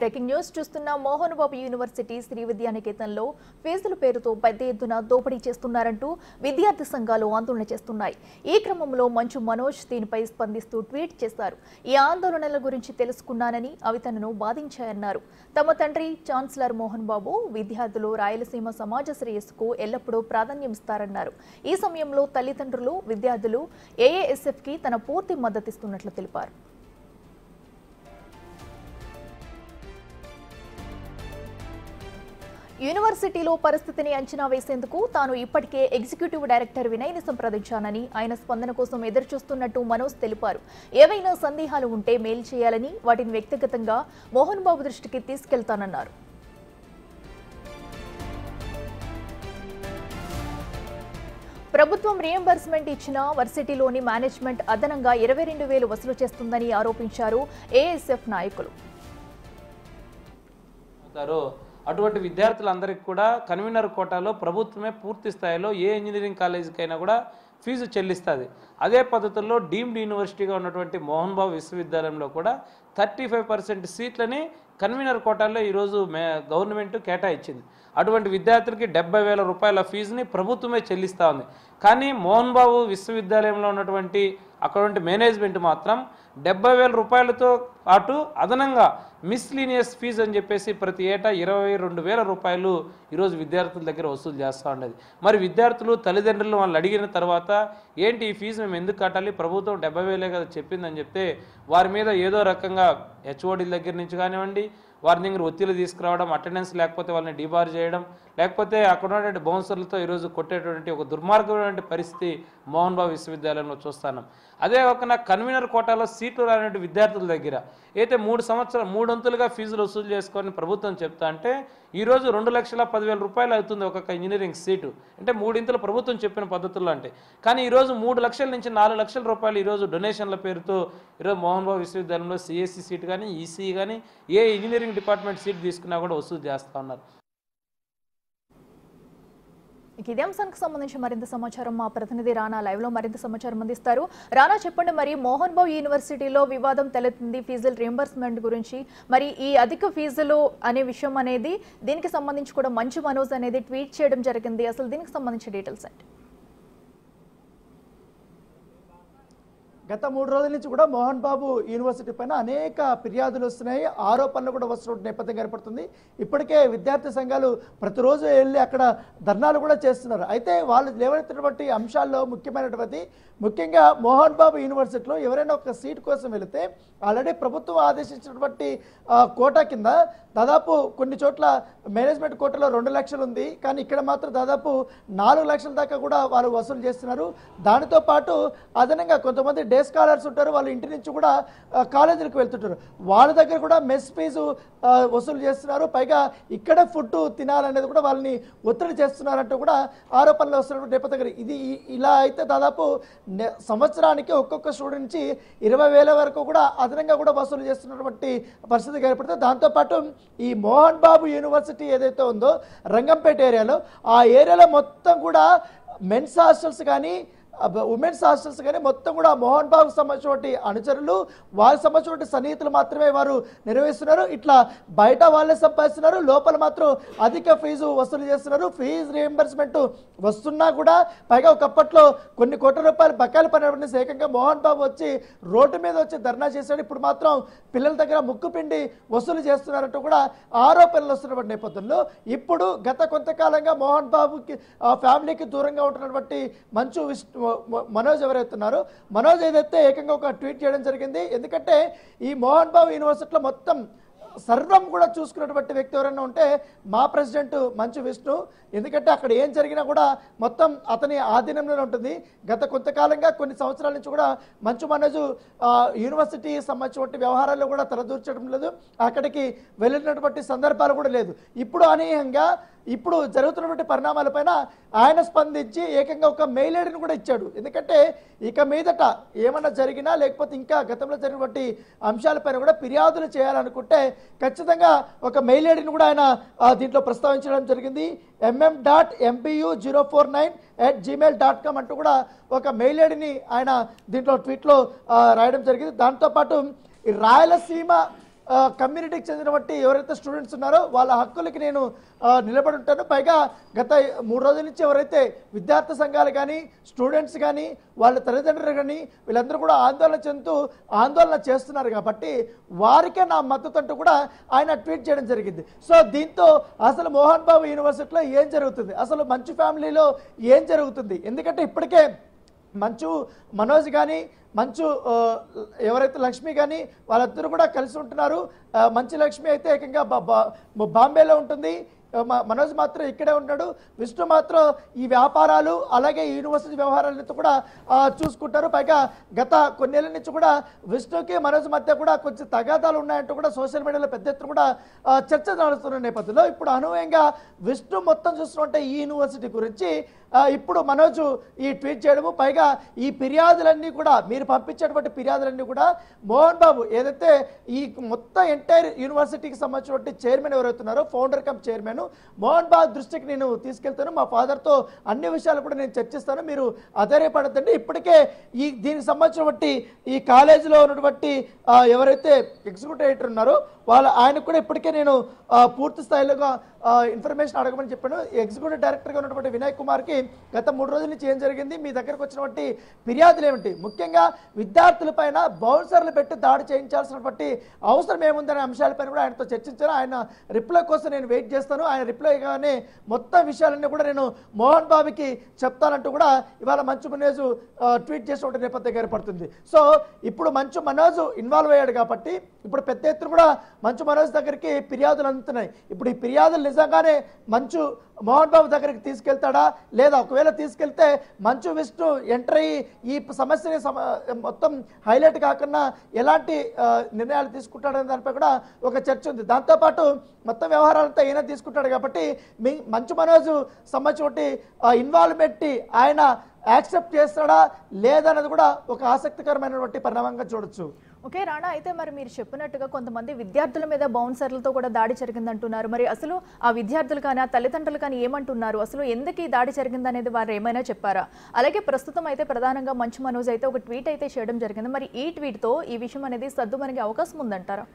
Breaking news చూస్తున్న Mohan Babu university Shri విద్యానికేతన్లో ఫీజుల పేరుతో పెద్ద ఎత్తున దోపిడీ చేస్తున్నారంటూ విద్యార్థి సంఘాలు ఆందోళన చేస్తున్నాయి. ఈ క్రమంలో మంచు మనోజ్ దీనిపై స్పందిస్తూ ట్వీట్ చేశారు. ఈ ఆందోళనల గురించి తెలుసుకున్నానని అవి తనను బాధించాయన్నారు. తమ తండ్రి ఛాన్సలర్ మోహన్ బాబు విద్యార్థులు రాయలసీమ సమాజ శ్రేయస్సుకు ఎల్లప్పుడూ ప్రాధాన్యం ఇస్తారన్నారు. ఈ సమయంలో తల్లిదండ్రులు విద్యార్థులు ఏఏఎస్ఎఫ్కి తన పూర్తి మద్దతిస్తున్నట్లు తెలిపారు. యూనివర్సిటీలో పరిస్థితిని అంచనా వేసేందుకు తాను ఇప్పటికే ఎగ్జిక్యూటివ్ డైరెక్టర్ వినయ్ని సంప్రదించానని, ఆయన స్పందన కోసం ఎదురుచూస్తున్నట్టు మనోజ్ తెలిపారు. ఏవైనా సందేహాలు ఉంటే మెయిల్ చేయాలని, వాటిని వ్యక్తిగతంగా మోహన్ బాబు దృష్టికి తీసుకెళ్తానన్నారు. ప్రభుత్వం రియంబర్స్మెంట్ ఇచ్చిన వర్సిటీలోని మేనేజ్మెంట్ అదనంగా 22,000 వసూలు చేస్తుందని ఆరోపించారు ఏఎస్ఎఫ్ నాయకులు. అటువంటి విద్యార్థులందరికీ కూడా కన్వీనర్ కోటాలో ప్రభుత్వమే పూర్తి స్థాయిలో ఏ ఇంజనీరింగ్ కాలేజీకైనా కూడా ఫీజు చెల్లిస్తుంది. అదే పద్ధతుల్లో డీమ్డ్ యూనివర్సిటీగా ఉన్నటువంటి మోహన్ బాబు విశ్వవిద్యాలయంలో కూడా 35% సీట్లని కన్వీనర్ కోటాల్లో ఈరోజు గవర్నమెంట్ కేటాయించింది. అటువంటి విద్యార్థులకి 70,000 రూపాయల ఫీజుని ప్రభుత్వమే చెల్లిస్తూ ఉంది. కానీ మోహన్ బాబు విశ్వవిద్యాలయంలో ఉన్నటువంటి అక్కడ మేనేజ్మెంట్ మాత్రం 70,000 రూపాయలతో పాటు అదనంగా మిస్లీనియస్ ఫీజు అని చెప్పేసి ప్రతి ఏటా 22,000 రూపాయలు ఈరోజు విద్యార్థుల దగ్గర వసూలు చేస్తూ ఉండేది. మరి విద్యార్థులు తల్లిదండ్రులు వాళ్ళు అడిగిన తర్వాత ఏంటి ఈ ఫీజు మేము ఎందుకు కట్టాలి, ప్రభుత్వం 70,000 కదా చెప్పిందని చెప్తే వారి మీద ఏదో రకంగా హెచ్ఓడీల దగ్గర నుంచి కానివ్వండి, వారి దగ్గర ఒత్తిడి తీసుకురావడం, అటెండెన్స్ లేకపోతే వాళ్ళని డిబార్ చేయడం, లేకపోతే అక్కడ ఉన్నటువంటి బౌన్సర్లతో ఈరోజు కొట్టేటువంటి ఒక దుర్మార్గమైన పరిస్థితి మోహన్ బాబు విశ్వవిద్యాలయంలో చూస్తున్నాం. అదే ఒక కన్వీనర్ కోటాలో సీట్లు రానటువంటి విద్యార్థుల దగ్గర అయితే 3 వంతులుగా ఫీజులు వసూలు చేసుకొని ప్రభుత్వం చెప్తా అంటే ఈరోజు 2,10,000 రూపాయలు అవుతుంది ఒక్కొక్క ఇంజనీరింగ్ సీటు. అంటే 3 ఇంతలు ప్రభుత్వం చెప్పిన పద్ధతుల్లో అంటే. కానీ ఈరోజు 3 లక్షల నుంచి 4 లక్షల రూపాయలు ఈరోజు డొనేషన్ల పేరుతో ఈరోజు మోహన్ బాబు విశ్వవిద్యాలయంలో సిఎస్సి సీట్ కానీ, ఈసీ కానీ, ఏ ఇంజనీరింగ్ డిపార్ట్మెంట్ సీట్ తీసుకున్నా కూడా వసూలు చేస్తూ ఉన్నారు. ఇదే అంశానికి సంబంధించి మరింత సమాచారం మా ప్రతినిధి రానా లైవ్ లో మరింత సమాచారం అందిస్తారు. రానా, చెప్పండి, మరి మోహన్ బాబు యూనివర్సిటీలో వివాదం తలెత్తింది ఫీజుల రియంబర్స్మెంట్ గురించి. మరి ఈ అధిక ఫీజులు అనే విషయం అనేది దీనికి సంబంధించి కూడా మంచు మనోజ్ అనేది ట్వీట్ చేయడం జరిగింది. అసలు దీనికి సంబంధించి డీటెయిల్స్ ఏంటి? గత 3 రోజుల నుంచి కూడా మోహన్ బాబు యూనివర్సిటీ పైన అనేక ఫిర్యాదులు వస్తున్నాయి, ఆరోపణలు కూడా వస్తున్న నేపథ్యం ఏర్పడుతుంది. ఇప్పటికే విద్యార్థి సంఘాలు ప్రతిరోజు వెళ్ళి అక్కడ ధర్నాలు కూడా చేస్తున్నారు. అయితే వాళ్ళు లేవనెత్తినటువంటి అంశాల్లో ముఖ్యంగా మోహన్ బాబు యూనివర్సిటీలో ఎవరైనా ఒక సీట్ కోసం వెళితే ఆల్రెడీ ప్రభుత్వం ఆదేశించినటువంటి కోటా కింద దాదాపు కొన్ని చోట్ల మేనేజ్మెంట్ కోటాలో 2 లక్షలు ఉంది, కానీ ఇక్కడ మాత్రం దాదాపు 4 లక్షల దాకా కూడా వాళ్ళు వసూలు చేస్తున్నారు. దానితో పాటు అదనంగా కొంతమంది డే స్కాలర్స్ ఉంటారు, వాళ్ళు ఇంటి నుంచి కూడా కాలేజీలకు వెళ్తుంటారు, వాళ్ళ దగ్గర కూడా మెస్ ఫీజు వసూలు చేస్తున్నారు. పైగా ఇక్కడ ఫుడ్ తినాలనేది కూడా వాళ్ళని ఒత్తిడి చేస్తున్నారంటూ కూడా ఆరోపణలు వస్తున్నటువంటి నేపథ్యం. ఇది ఇలా అయితే దాదాపు సంవత్సరానికి ఒక్కొక్క స్టూడెంట్ నుంచి 20,000 వరకు కూడా అదనంగా కూడా వసూలు చేస్తున్నటువంటి పరిస్థితి ఏర్పడుతుంది. దాంతోపాటు ఈ మోహన్ బాబు యూనివర్సిటీ ఏదైతే ఉందో రంగంపేట ఏరియాలో, ఆ ఏరియాలో మొత్తం కూడా మెన్స్ హాస్టల్స్ కానీ ఉమెన్స్ హాస్టల్స్ కానీ మొత్తం కూడా మోహన్ బాబుకు సంబంధించినటువంటి అనుచరులు, వాళ్ళకి సంబంధించినటువంటి సన్నిహితులు మాత్రమే వారు నిర్వహిస్తున్నారు. ఇట్లా బయట వాళ్ళే సంపాదిస్తున్నారు, లోపల మాత్రం అధిక ఫీజు వసూలు చేస్తున్నారు. ఫీజు రియంబర్స్మెంట్ వస్తున్నా కూడా పైగా ఒకప్పట్లో కొన్ని కోట్ల రూపాయలు బకాయిలు పడినటువంటి ఏకంగా మోహన్ బాబు వచ్చి రోడ్డు మీద వచ్చి ధర్నా చేశాడు. ఇప్పుడు మాత్రం పిల్లల దగ్గర ముక్కు పిండి వసూలు చేస్తున్నారంటూ కూడా ఆరోపణలు వస్తున్నటువంటి నేపథ్యంలో ఇప్పుడు గత కొంతకాలంగా మోహన్ బాబుకి ఫ్యామిలీకి దూరంగా ఉంటున్నటువంటి మంచు మనోజ్ ఎవరైతున్నారో మనోజ్ ఏదైతే ఏకంగా ఒక ట్వీట్ చేయడం జరిగింది. ఎందుకంటే ఈ మోహన్ బాబు యూనివర్సిటీలో మొత్తం సర్వం కూడా చూసుకున్నటువంటి వ్యక్తి ఎవరైనా ఉంటే మా ప్రెసిడెంట్ మంచు విష్ణు. ఎందుకంటే అక్కడ ఏం జరిగినా కూడా మొత్తం అతని ఆధీనంలోనే ఉంటుంది. గత కొంతకాలంగా కొన్ని సంవత్సరాల నుంచి కూడా మంచు మనోజ్ యూనివర్సిటీ సంబంధించినటువంటి వ్యవహారాల్లో కూడా తలదూర్చడం లేదు, అక్కడికి వెళ్ళినటువంటి సందర్భాలు కూడా లేదు. ఇప్పుడు అనూహ్యంగా ఇప్పుడు జరుగుతున్నటువంటి పరిణామాలపైన ఆయన స్పందించి ఏకంగా ఒక మెయిల్ ఐడిని కూడా ఇచ్చాడు. ఎందుకంటే ఇక మీదట ఏమన్నా జరిగినా లేకపోతే ఇంకా గతంలో జరిగినటువంటి అంశాలపైన కూడా ఫిర్యాదులు చేయాలనుకుంటే ఖచ్చితంగా ఒక మెయిల్ ఐడిని కూడా ఆయన దీంట్లో ప్రస్తావించడం జరిగింది. mm.mbu049@gmail.com అంటూ కూడా ఒక మెయిల్ ఐడిని ఆయన దీంట్లో ట్వీట్లో రాయడం జరిగింది. దాంతోపాటు రాయలసీమ కమ్యూనిటీకి చెందినటువంటి ఎవరైతే స్టూడెంట్స్ ఉన్నారో వాళ్ళ హక్కులకి నేను నిలబడి ఉంటాను. పైగా గత 3 రోజుల నుంచి ఎవరైతే విద్యార్థి సంఘాలు కానీ స్టూడెంట్స్ కానీ వాళ్ళ తల్లిదండ్రులు కానీ వీళ్ళందరూ కూడా ఆందోళన చేస్తున్నారు కాబట్టి వారికే నా మద్దతు అంటూ కూడా ఆయన ట్వీట్ చేయడం జరిగింది. సో దీంతో అసలు మోహన్ బాబు యూనివర్సిటీలో ఏం జరుగుతుంది, అసలు మంచు ఫ్యామిలీలో ఏం జరుగుతుంది? ఎందుకంటే ఇప్పటికే మంచు మనోజ్ కానీ మంచు ఎవరైతే లక్ష్మి కానీ వాళ్ళందరూ కూడా కలిసి ఉంటున్నారు. మంచు లక్ష్మి అయితే ఏకంగా బాంబేలో ఉంటుంది, మనోజ్ మాత్రం ఇక్కడే ఉన్నాడు. విష్ణు మాత్రం ఈ వ్యాపారాలు అలాగే యూనివర్సిటీ వ్యవహారాలతో కూడా చూసుకుంటారు. పైగా గత కొన్నేళ్ల నుంచి కూడా విష్ణుకి మనోజ్ మధ్య కూడా కొంచెం తగాదాలు ఉన్నాయంటూ కూడా సోషల్ మీడియాలో పెద్ద ఎత్తున కూడా చర్చ నడుస్తున్న నేపథ్యంలో ఇప్పుడు అనూహ్యంగా విష్ణు మొత్తం చూస్తుంటే ఈ యూనివర్సిటీ గురించి ఇప్పుడు మనోజ్ ఈ ట్వీట్ చేయడము, పైగా ఈ ఫిర్యాదులన్నీ కూడా మీరు పంపించేటువంటి ఫిర్యాదులన్నీ కూడా మోహన్ బాబు ఏదైతే ఈ మొత్తం ఎంటైర్ యూనివర్సిటీకి సంబంధించినటువంటి చైర్మన్ ఎవరైతున్నారో founder cum chairman Mohan Babu దృష్టికి నేను తీసుకెళ్తాను, మా ఫాదర్తో అన్ని విషయాలు కూడా నేను చర్చిస్తాను, మీరు అధైర్యపడద్దండి. ఇప్పటికే దీనికి సంబంధించినటువంటి ఈ కాలేజీలో ఉన్నటువంటి ఎవరైతే ఎగ్జిక్యూటివ్ ఎడిటర్ ఉన్నారో ఆయనకు కూడా ఇప్పటికే నేను పూర్తి స్థాయిలోగా ఇన్ఫర్మేషన్ అడగమని చెప్పాను. ఎగ్జిక్యూటివ్ డైరెక్టర్గా ఉన్నటువంటి వినయ్ కుమార్కి గత 3 రోజుల నుంచి ఏం జరిగింది, మీ దగ్గరకు వచ్చినటువంటి ఫిర్యాదులు ఏమిటి, ముఖ్యంగా విద్యార్థులపైన బౌన్సర్లు పెట్టి దాడి చేయించాల్సినటువంటి అవసరం ఏముందనే అంశాలపైన కూడా ఆయనతో చర్చించాను. ఆయన రిప్లై కోసం నేను వెయిట్ చేస్తాను. ఆయన రిప్లై గానే మొత్తం విషయాలన్నీ కూడా నేను మోహన్ బాబుకి చెప్తానంటూ కూడా ఇవాళ మంచు మనోజ్ ట్వీట్ చేసినటువంటి నేపథ్యం ఏర్పడుతుంది. సో ఇప్పుడు మంచు మనోజ్ ఇన్వాల్వ్ అయ్యాడు కాబట్టి ఇప్పుడు పెద్ద ఎత్తున కూడా మంచు మనోజ్ దగ్గరికి ఫిర్యాదులు అందుతున్నాయి. ఇప్పుడు ఈ ఫిర్యాదులు నిజంగానే మంచు మోహన్ బాబు దగ్గరికి తీసుకెళ్తాడా, లేదా ఒకవేళ తీసుకెళ్తే మంచు విష్ణు ఎంటర్ అయ్యి ఈ సమస్యని మొత్తం హైలైట్ కాకుండా ఎలాంటి నిర్ణయాలు తీసుకుంటాడనే దానిపై కూడా ఒక చర్చ ఉంది. దాంతోపాటు మొత్తం వ్యవహారాలంతా ఈయన తీసుకుంటాడు కాబట్టి మంచు మనోజ్ సంబంధించి ఇన్వాల్వ్మెంట్ ఆయన యాక్సెప్ట్ చేస్తాడా లేదన్నది కూడా ఒక ఆసక్తికరమైనటువంటి పరిణామంగా చూడొచ్చు. ఓకే రాణా, అయితే మరి మీరు చెప్పినట్టుగా కొంతమంది విద్యార్థుల మీద బౌన్సర్లతో కూడా దాడి జరిగిందంటున్నారు. మరి అసలు ఆ విద్యార్థులు కానీ ఆ తల్లిదండ్రులు కానీ ఏమంటున్నారు, అసలు ఎందుకు ఈ దాడి జరిగిందనేది వారు ఏమైనా చెప్పారా? అలాగే ప్రస్తుతం అయితే ప్రధానంగా మంచు మనోజ్ అయితే ఒక ట్వీట్ అయితే చేయడం జరిగింది. మరి ఈ ట్వీట్తో ఈ విషయం అనేది సద్దుమణిగే అవకాశం ఉందంటారా?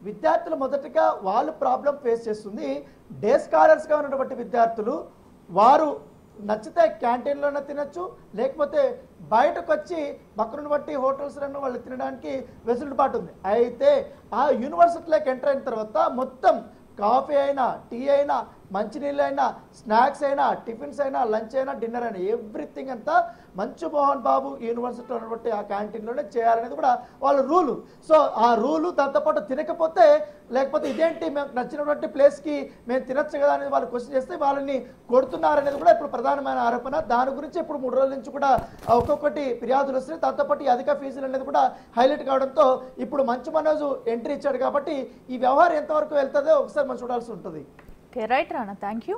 విద్యార్థులు మొదటగా వాళ్ళు ప్రాబ్లం ఫేస్ చేస్తుంది. డే స్కాలర్స్గా ఉన్నటువంటి విద్యార్థులు వారు నచ్చితే క్యాంటీన్లోనే తినచ్చు, లేకపోతే బయటకు వచ్చి పక్కన బట్టి హోటల్స్లో వాళ్ళు తినడానికి వెసులుబాటు ఉంది. అయితే ఆ యూనివర్సిటీలోకి ఎంటర్ అయిన తర్వాత మొత్తం కాఫీ అయినా టీ అయినా మంచినీళ్ళు అయినా స్నాక్స్ అయినా టిఫిన్స్ అయినా లంచ్ అయినా డిన్నర్ అయినా ఎవ్రీథింగ్ అంతా మంచు మోహన్ బాబు యూనివర్సిటీలో ఉన్నటువంటి ఆ క్యాంటీన్లోనే చేయాలనేది కూడా వాళ్ళ రూలు. సో ఆ రూలు దాంతోపాటు తినకపోతే లేకపోతే ఇదేంటి మేము నచ్చినటువంటి ప్లేస్కి మేము తినచ్చు కదా అనేది వాళ్ళు క్వశ్చన్ చేస్తే వాళ్ళని కొడుతున్నారనేది కూడా ఇప్పుడు ప్రధానమైన ఆరోపణ. దాని గురించి ఇప్పుడు 3 రోజుల నుంచి కూడా ఒక్కొక్కటి ఫిర్యాదులు వస్తున్నాయి. దాంతోపాటు ఈ అధిక ఫీజులు అనేది కూడా హైలైట్ కావడంతో ఇప్పుడు మంచు మనోజ్ ఎంట్రీ ఇచ్చాడు కాబట్టి ఈ వ్యవహారం ఎంతవరకు వెళ్తుందో ఒకసారి మనం చూడాల్సి ఉంటుంది. Okay right Rana, thank you.